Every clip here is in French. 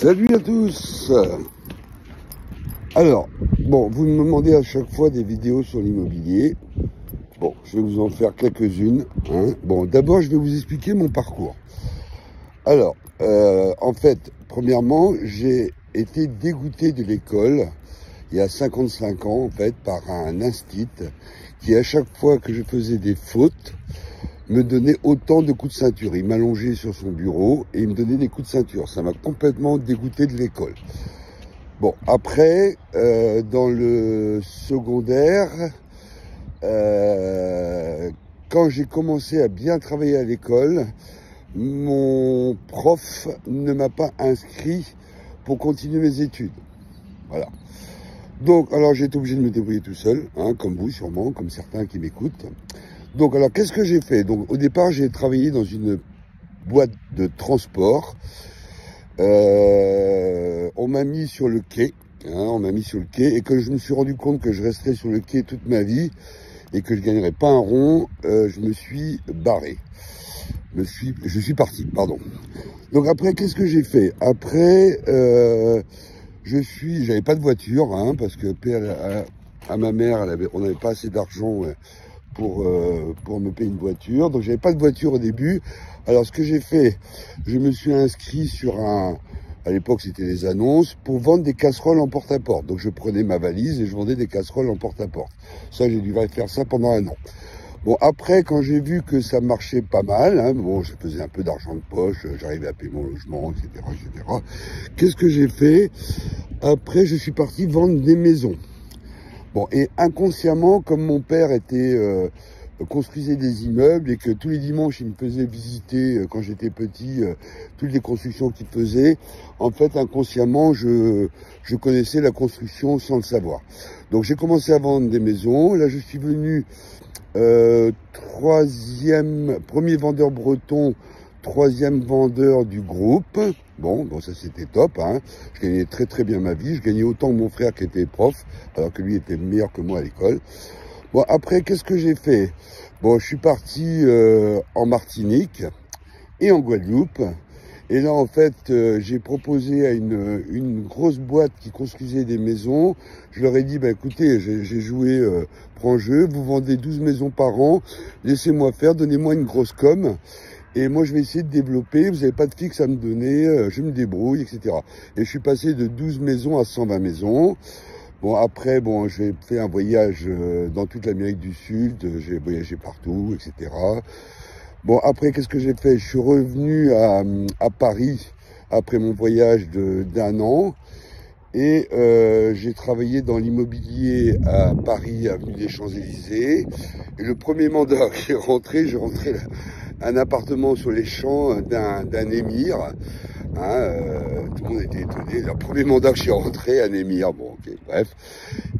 Salut à tous. Alors, bon, vous me demandez à chaque fois des vidéos sur l'immobilier. Bon, je vais vous en faire quelques-unes. Bon, d'abord, je vais vous expliquer mon parcours. Alors, en fait, premièrement, j'ai été dégoûté de l'école il y a 55 ans, en fait, par un instit qui, à chaque fois que je faisais des fautes, me donnait autant de coups de ceinture. Il m'allongeait sur son bureau et il me donnait des coups de ceinture. Ça m'a complètement dégoûté de l'école. Bon, après, dans le secondaire, quand j'ai commencé à bien travailler à l'école, mon prof ne m'a pas inscrit pour continuer mes études. Voilà. Donc, alors j'ai été obligé de me débrouiller tout seul, comme vous sûrement, comme certains qui m'écoutent. Donc, alors, qu'est-ce que j'ai fait? Donc, au départ, j'ai travaillé dans une boîte de transport. On m'a mis sur le quai, et que je me suis rendu compte que je resterais sur le quai toute ma vie et que je gagnerais pas un rond, je me suis barré. Je suis parti, pardon. Donc après, qu'est-ce que j'ai fait? Après, j'avais pas de voiture, parce que à ma mère, on n'avait pas assez d'argent pour me payer une voiture. Donc j'avais pas de voiture au début. Alors ce que j'ai fait, je me suis inscrit sur à l'époque c'était des annonces, pour vendre des casseroles en porte-à-porte. Donc je prenais ma valise et je vendais des casseroles en porte-à-porte. Ça, j'ai dû faire ça pendant 1 an. Bon, après, quand j'ai vu que ça marchait pas mal, bon, je faisais un peu d'argent de poche, j'arrivais à payer mon logement, etc., etc. Qu'est-ce que j'ai fait? Après, je suis parti vendre des maisons. Bon, et inconsciemment, comme mon père construisait des immeubles et que tous les dimanches, il me faisait visiter, quand j'étais petit, toutes les constructions qu'il faisait, en fait, inconsciemment, je connaissais la construction sans le savoir. Donc, j'ai commencé à vendre des maisons. Là, je suis venu premier vendeur breton, 3e vendeur du groupe. Bon, ça c'était top, Je gagnais très très bien ma vie. Je gagnais autant que mon frère qui était prof, alors que lui était meilleur que moi à l'école. Bon, après, qu'est-ce que j'ai fait? Bon, je suis parti en Martinique et en Guadeloupe. Et là, en fait, j'ai proposé à une grosse boîte qui construisait des maisons. Je leur ai dit, écoutez, j'ai joué prends jeu, vous vendez 12 maisons par an, laissez-moi faire, donnez-moi une grosse com. Et moi, je vais essayer de développer, vous n'avez pas de fixe à me donner, je me débrouille, etc. Et je suis passé de 12 maisons à 120 maisons. Bon, après, j'ai fait un voyage dans toute l'Amérique du Sud, j'ai voyagé partout, etc. Bon, après, qu'est-ce que j'ai fait? Je suis revenu à Paris après mon voyage d'1 an. Et j'ai travaillé dans l'immobilier à Paris, avenue des Champs-Élysées. Et le premier mandat que j'ai rentré un appartement sur les champs d'un émir. Tout le monde était étonné. Le premier mandat que j'ai rentré, un émir. Bon, ok, bref.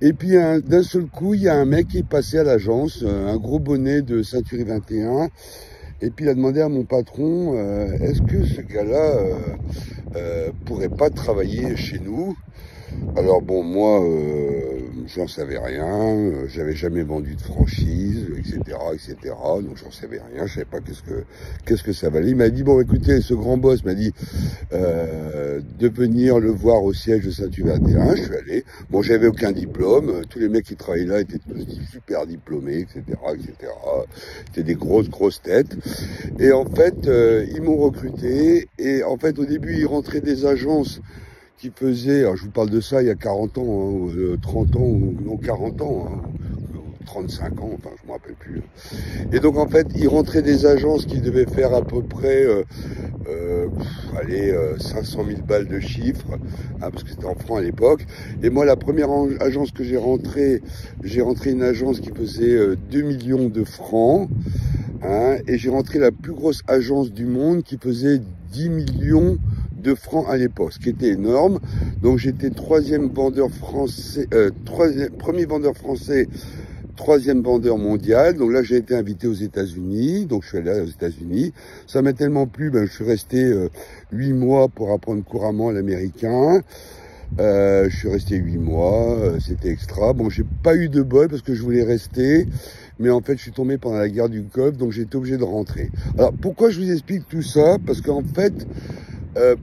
Et puis d'un seul coup, il y a un mec qui est passé à l'agence, un gros bonnet de Century 21. Et puis il a demandé à mon patron, est-ce que ce gars-là pourrait pas travailler chez nous? Alors bon, moi, j'en savais rien, j'avais jamais vendu de franchise, etc., etc. Donc j'en savais rien, je savais pas qu'est-ce que ça valait. Il m'a dit, bon, écoutez, ce grand boss m'a dit de venir le voir au siège de Century 21. Je suis allé. Bon, j'avais aucun diplôme. Tous les mecs qui travaillaient là étaient tous super diplômés, etc., etc. C'était des grosses têtes. Et en fait, ils m'ont recruté. Et en fait, au début, ils rentraient des agences qui faisait, alors je vous parle de ça il y a 40 ans, 30 ans, non 40 ans, 35 ans, enfin je me rappelle plus. Et donc en fait, il rentrait des agences qui devaient faire à peu près, 500 000 balles de chiffre, parce que c'était en francs à l'époque. Et moi, la première agence que j'ai rentré une agence qui faisait 2 millions de francs, et j'ai rentré la plus grosse agence du monde qui faisait 10 millions de francs à l'époque, ce qui était énorme. Donc j'étais premier vendeur français, 3e vendeur mondial. Donc là, j'ai été invité aux États-Unis. Donc je suis allé aux États-Unis. Ça m'a tellement plu, je suis resté 8 mois pour apprendre couramment l'américain. Je suis resté 8 mois, c'était extra. Bon, j'ai pas eu de bol parce que je voulais rester. Mais en fait, je suis tombé pendant la guerre du Golfe, donc j'ai été obligé de rentrer. Alors, pourquoi je vous explique tout ça? Parce qu'en fait,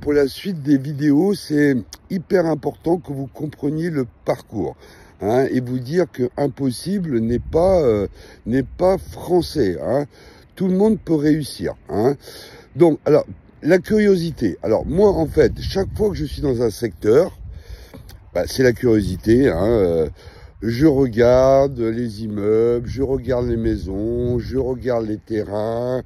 pour la suite des vidéos, c'est hyper important que vous compreniez le parcours. Hein, et vous dire que impossible n'est pas français. Hein. Tout le monde peut réussir. Hein. Donc, alors, la curiosité. Alors, moi, en fait, chaque fois que je suis dans un secteur, bah, c'est la curiosité. Hein. Je regarde les immeubles, je regarde les maisons, je regarde les terrains,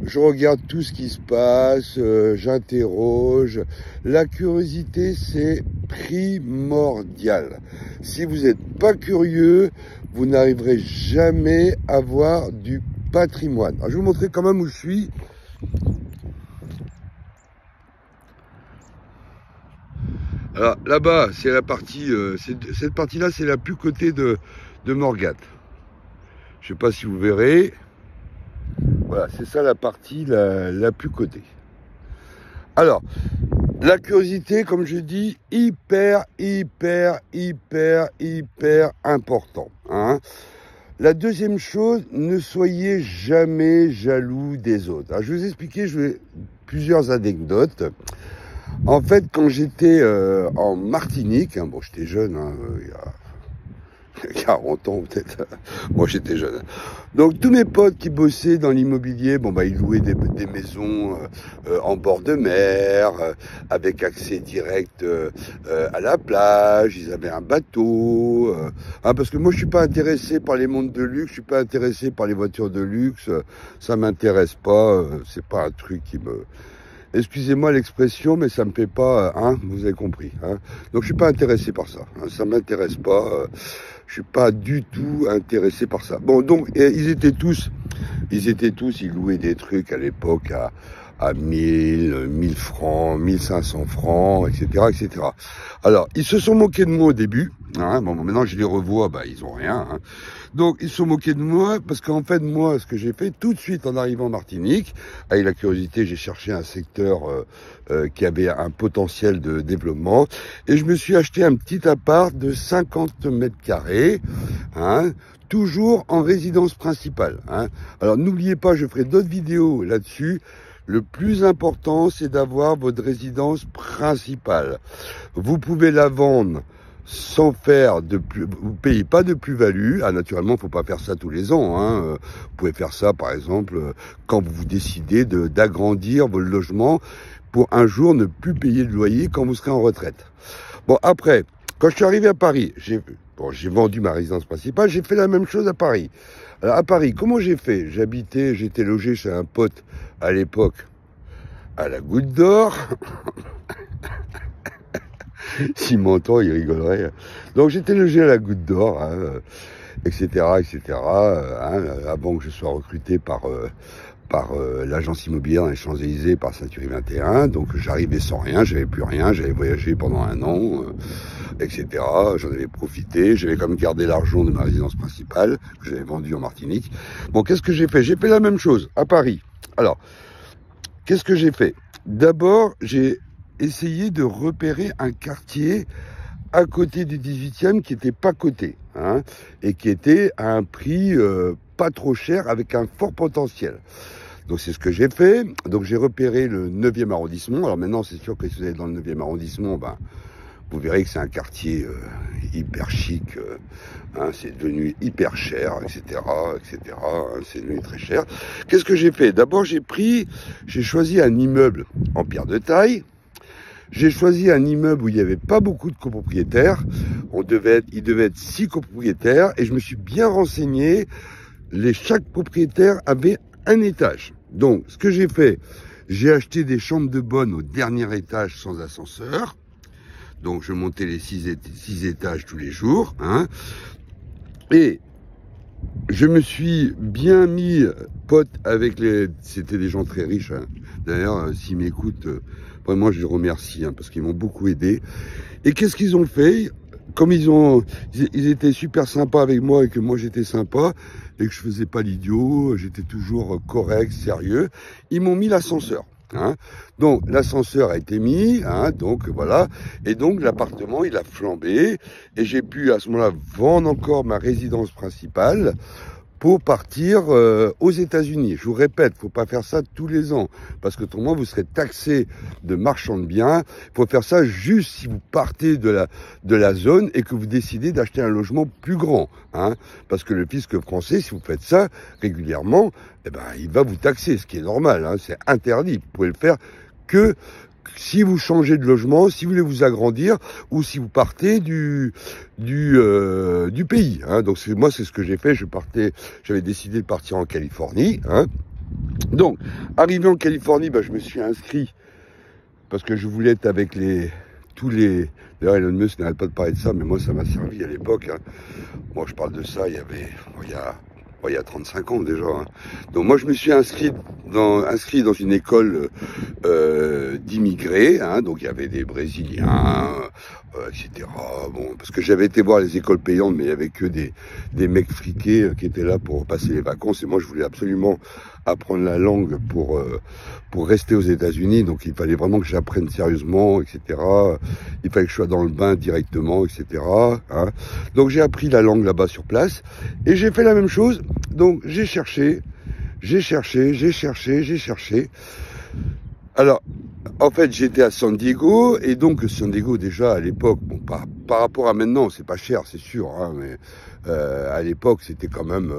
je regarde tout ce qui se passe, j'interroge. La curiosité, c'est primordial. Si vous n'êtes pas curieux, vous n'arriverez jamais à avoir du patrimoine. Alors, je vais vous montrer quand même où je suis. Alors là-bas, c'est la partie, cette partie-là, c'est la plus cotée de Morgat. Je sais pas si vous verrez. Voilà, c'est ça la partie la plus cotée. Alors, la curiosité, comme je dis, hyper important. Hein. La deuxième chose, ne soyez jamais jaloux des autres. Alors, je vais vous expliquer plusieurs anecdotes. En fait, quand j'étais en Martinique, hein, bon, j'étais jeune, hein, il y a 40 ans peut-être, moi j'étais jeune. Donc tous mes potes qui bossaient dans l'immobilier, bon bah ils louaient des maisons en bord de mer, avec accès direct à la plage, ils avaient un bateau, hein, parce que moi je suis pas intéressé par les montres de luxe, je suis pas intéressé par les voitures de luxe, ça m'intéresse pas, c'est pas un truc qui me... Excusez-moi l'expression, mais ça me fait pas, hein, vous avez compris. Hein. Donc je suis pas intéressé par ça, hein, ça m'intéresse pas, je suis pas du tout intéressé par ça. Bon, donc ils étaient tous, ils louaient des trucs à l'époque à 1000 francs, 1500 francs, etc., etc. Alors, ils se sont moqués de moi au début. Hein, bon, maintenant, je les revois, bah, ils ont rien. Hein. Donc, ils se sont moqués de moi parce qu'en fait, moi, ce que j'ai fait tout de suite en arrivant en Martinique, avec la curiosité, j'ai cherché un secteur qui avait un potentiel de développement et je me suis acheté un petit appart de 50 mètres carrés, hein, toujours en résidence principale. Hein. Alors, n'oubliez pas, je ferai d'autres vidéos là-dessus. Le plus important, c'est d'avoir votre résidence principale. Vous pouvez la vendre sans faire de plus, vous payez pas de plus-value. Ah, naturellement, faut pas faire ça tous les ans. Hein. Vous pouvez faire ça, par exemple, quand vous décidez d'agrandir votre logement pour un jour ne plus payer de loyer quand vous serez en retraite. Bon, après, quand je suis arrivé à Paris, j'ai vendu ma résidence principale, j'ai fait la même chose à Paris. Alors, à Paris, comment j'ai fait? J'étais logé chez un pote à l'époque à la Goutte d'Or. S'il m'entend, il rigolerait. Donc j'étais logé à la Goutte d'Or, hein, etc., etc. Hein, avant que je sois recruté par l'agence immobilière dans les Champs-Élysées, par Century 21. Donc j'arrivais sans rien, j'avais plus rien, j'avais voyagé pendant un an, etc. J'en avais profité, j'avais quand même gardé l'argent de ma résidence principale, que j'avais vendue en Martinique. Bon, qu'est-ce que j'ai fait? J'ai fait la même chose à Paris. Alors, qu'est-ce que j'ai fait? D'abord, j'ai essayé de repérer un quartier à côté du 18e qui n'était pas coté, hein, et qui était à un prix pas trop cher avec un fort potentiel. Donc c'est ce que j'ai fait. Donc j'ai repéré le 9e arrondissement. Alors maintenant, c'est sûr que si vous êtes dans le 9e arrondissement, ben, vous verrez que c'est un quartier hyper chic, hein, c'est devenu hyper cher, etc., etc., hein, c'est devenu très cher. Qu'est-ce que j'ai fait? D'abord, j'ai choisi un immeuble en pierre de taille. J'ai choisi un immeuble où il n'y avait pas beaucoup de copropriétaires. Il devait être 6 copropriétaires et je me suis bien renseigné. Chaque propriétaire avait un étage. Donc, ce que j'ai fait, j'ai acheté des chambres de bonne au dernier étage sans ascenseur. Donc, je montais les 6 étages tous les jours. Hein. Et je me suis bien mis pote avec c'était des gens très riches. Hein. D'ailleurs, s'ils m'écoutent, vraiment, je les remercie hein, parce qu'ils m'ont beaucoup aidé. Et qu'est-ce qu'ils ont fait? Comme ils étaient super sympas avec moi et que moi j'étais sympa et que je faisais pas l'idiot, j'étais toujours correct, sérieux, ils m'ont mis l'ascenseur. Hein. Donc l'ascenseur a été mis, hein, donc voilà, et donc l'appartement il a flambé et j'ai pu à ce moment-là vendre encore ma résidence principale pour partir aux États-Unis. Je vous répète, faut pas faire ça tous les ans, parce que autrement vous serez taxé de marchand de biens. Il faut faire ça juste si vous partez de la zone et que vous décidez d'acheter un logement plus grand, hein, parce que le fisc français, si vous faites ça régulièrement, eh ben il va vous taxer, ce qui est normal, hein, c'est interdit. Vous pouvez le faire que si vous changez de logement, si vous voulez vous agrandir, ou si vous partez du pays. Hein. Donc moi, c'est ce que j'ai fait. J'avais décidé de partir en Californie. Hein. Donc, arrivé en Californie, bah, je me suis inscrit parce que je voulais être avec tous les. D'ailleurs, Elon Musk n'arrête pas de parler de ça, mais moi, ça m'a servi à l'époque. Hein. Moi, je parle de ça. Il y a 35 ans déjà. Hein. Donc moi je me suis inscrit dans une école d'immigrés, hein. Donc il y avait des Brésiliens, etc. Bon, parce que j'avais été voir les écoles payantes, mais il y avait que des mecs friqués qui étaient là pour passer les vacances. Et moi je voulais absolument apprendre la langue pour rester aux États-Unis. Donc il fallait vraiment que j'apprenne sérieusement, etc. Il fallait que je sois dans le bain directement, etc. Hein. Donc j'ai appris la langue là-bas sur place et j'ai fait la même chose. Donc j'ai cherché. Alors, en fait, j'étais à San Diego, et donc San Diego déjà à l'époque, bon, par rapport à maintenant, c'est pas cher, c'est sûr, hein, mais à l'époque, c'était quand même,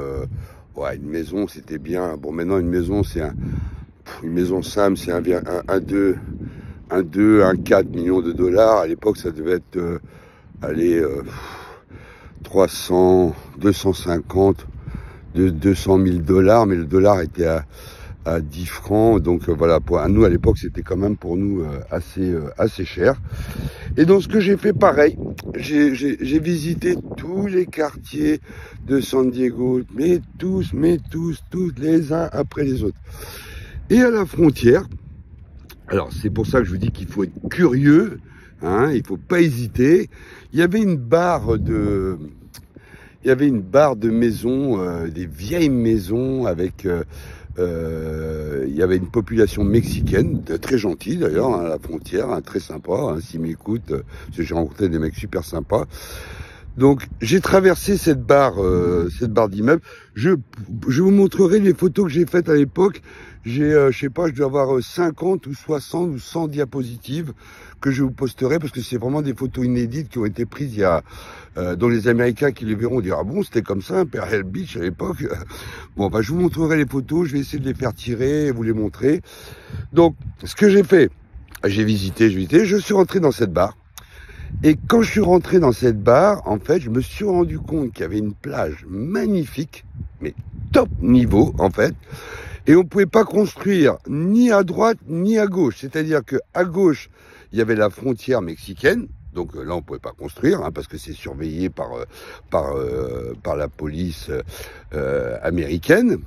ouais, une maison, c'était bien. Bon, maintenant, une maison, une maison simple, c'est 1,4 million de dollars. À l'époque, ça devait être, 300, 250. De 200 000 dollars, mais le dollar était à 10 francs, donc voilà, pour nous à l'époque c'était quand même pour nous assez cher. Et donc ce que j'ai fait, pareil, j'ai visité tous les quartiers de San Diego, mais tous les uns après les autres. Et à la frontière, alors c'est pour ça que je vous dis qu'il faut être curieux, hein, il faut pas hésiter. Il y avait une barre de maisons, des vieilles maisons avec. Il y avait une population mexicaine, très gentille d'ailleurs, hein, à la frontière, hein, très sympa. Hein, s'ils m'écoutent, parce que j'ai rencontré des mecs super sympas. Donc j'ai traversé cette barre d'immeubles. Je vous montrerai les photos que j'ai faites à l'époque. Je sais pas, je dois avoir 50 ou 60 ou 100 diapositives que je vous posterai, parce que c'est vraiment des photos inédites qui ont été prises il y a, dont les Américains qui les verront diront, ah bon, c'était comme ça, Imperial Beach à l'époque. Bon, bah, je vous montrerai les photos, je vais essayer de les faire tirer et vous les montrer. Donc, ce que j'ai fait, j'ai visité, je suis rentré dans cette barre. Et quand je suis rentré dans cette barre, en fait, je me suis rendu compte qu'il y avait une plage magnifique, mais top niveau, en fait. Et on ne pouvait pas construire ni à droite ni à gauche. C'est-à-dire que à gauche, il y avait la frontière mexicaine. Donc là, on ne pouvait pas construire, hein, parce que c'est surveillé par la police américaine.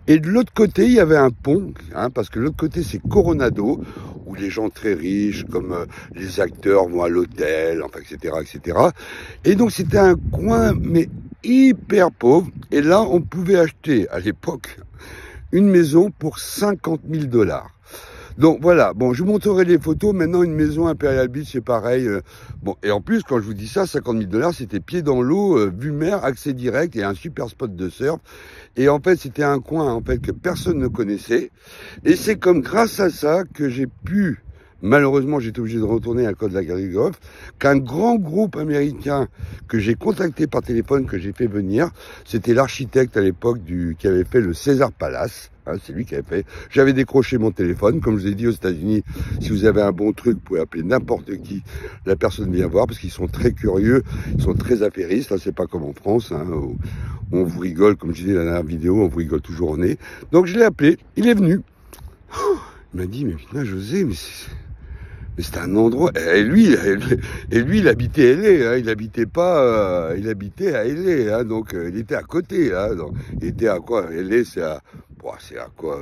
Et de l'autre côté, il y avait un pont, hein, parce que de l'autre côté, c'est Coronado, où les gens très riches, comme les acteurs, vont à l'hôtel, enfin, etc., etc. Et donc, c'était un coin, mais hyper pauvre. Et là, on pouvait acheter, à l'époque, une maison pour 50 000 dollars. Donc voilà, bon, je vous montrerai les photos. Maintenant, une maison Imperial Beach, c'est pareil. Bon, et en plus, quand je vous dis ça, 50 000 dollars, c'était pied dans l'eau, vue mer, accès direct et un super spot de surf. Et en fait, c'était un coin en fait que personne ne connaissait. Et c'est comme grâce à ça que j'ai pu, malheureusement, j'étais obligé de retourner à Côte de la Garde, qu'un grand groupe américain que j'ai contacté par téléphone, que j'ai fait venir, c'était l'architecte à l'époque qui avait fait le César Palace. Hein, c'est lui qui avait fait. J'avais décroché mon téléphone. Comme je vous ai dit, aux États-Unis, si vous avez un bon truc, vous pouvez appeler n'importe qui. La personne vient voir parce qu'ils sont très curieux, ils sont très affairistes. Là, c'est pas comme en France, hein, où on vous rigole, comme je disais dans la dernière vidéo, on vous rigole toujours au nez. Donc je l'ai appelé, il est venu. Oh, il m'a dit, mais putain, José, mais c'est un endroit. Et lui, il habitait LA, hein, il habitait à LA, hein, donc il était à côté, hein, donc, il était à quoi? LA, c'est à quoi?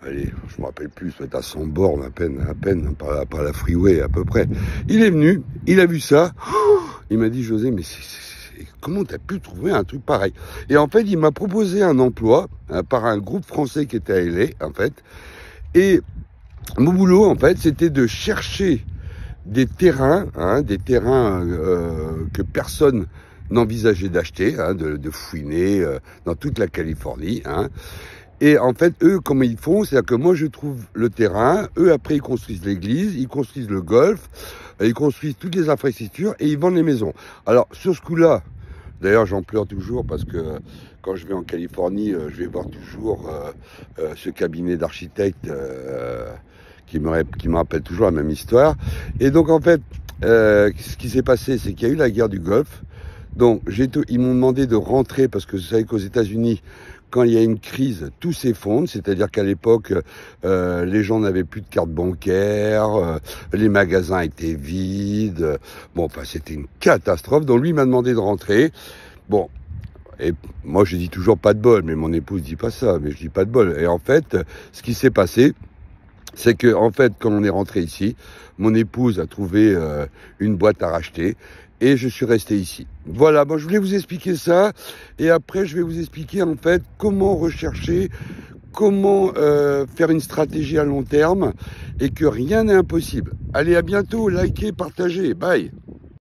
Allez, je me rappelle plus, c'est à 100 bornes à peine, par la freeway à peu près. Il est venu, il a vu ça, oh, il m'a dit, José, mais comment t'as pu trouver un truc pareil? Et en fait, il m'a proposé un emploi, hein, par un groupe français qui était à LA, en fait, et mon boulot, en fait, c'était de chercher des terrains, hein, que personne envisageait d'acheter, hein, de fouiner dans toute la Californie. Hein. Et en fait, eux, comment ils font, c'est-à-dire que moi, je trouve le terrain, eux, après, ils construisent l'église, ils construisent le golf, ils construisent toutes les infrastructures et ils vendent les maisons. Alors, sur ce coup-là, d'ailleurs, j'en pleure toujours parce que quand je vais en Californie, je vais voir toujours ce cabinet d'architectes qui me rappelle toujours la même histoire. Et donc, en fait, ce qui s'est passé, c'est qu'il y a eu la guerre du Golfe. Donc, ils m'ont demandé de rentrer parce que vous savez qu'aux États-Unis, quand il y a une crise, tout s'effondre. C'est-à-dire qu'à l'époque, les gens n'avaient plus de carte bancaire, les magasins étaient vides. Bon, enfin, c'était une catastrophe. Donc, lui m'a demandé de rentrer. Bon, et moi, je dis toujours pas de bol, mais mon épouse dit pas ça, mais je dis pas de bol. Et en fait, ce qui s'est passé, c'est que, en fait, quand on est rentré ici, mon épouse a trouvé une boîte à racheter et je suis resté ici. Voilà, bon, je voulais vous expliquer ça et après, je vais vous expliquer, en fait, comment rechercher, comment faire une stratégie à long terme et que rien n'est impossible. Allez, à bientôt, likez, partagez, bye.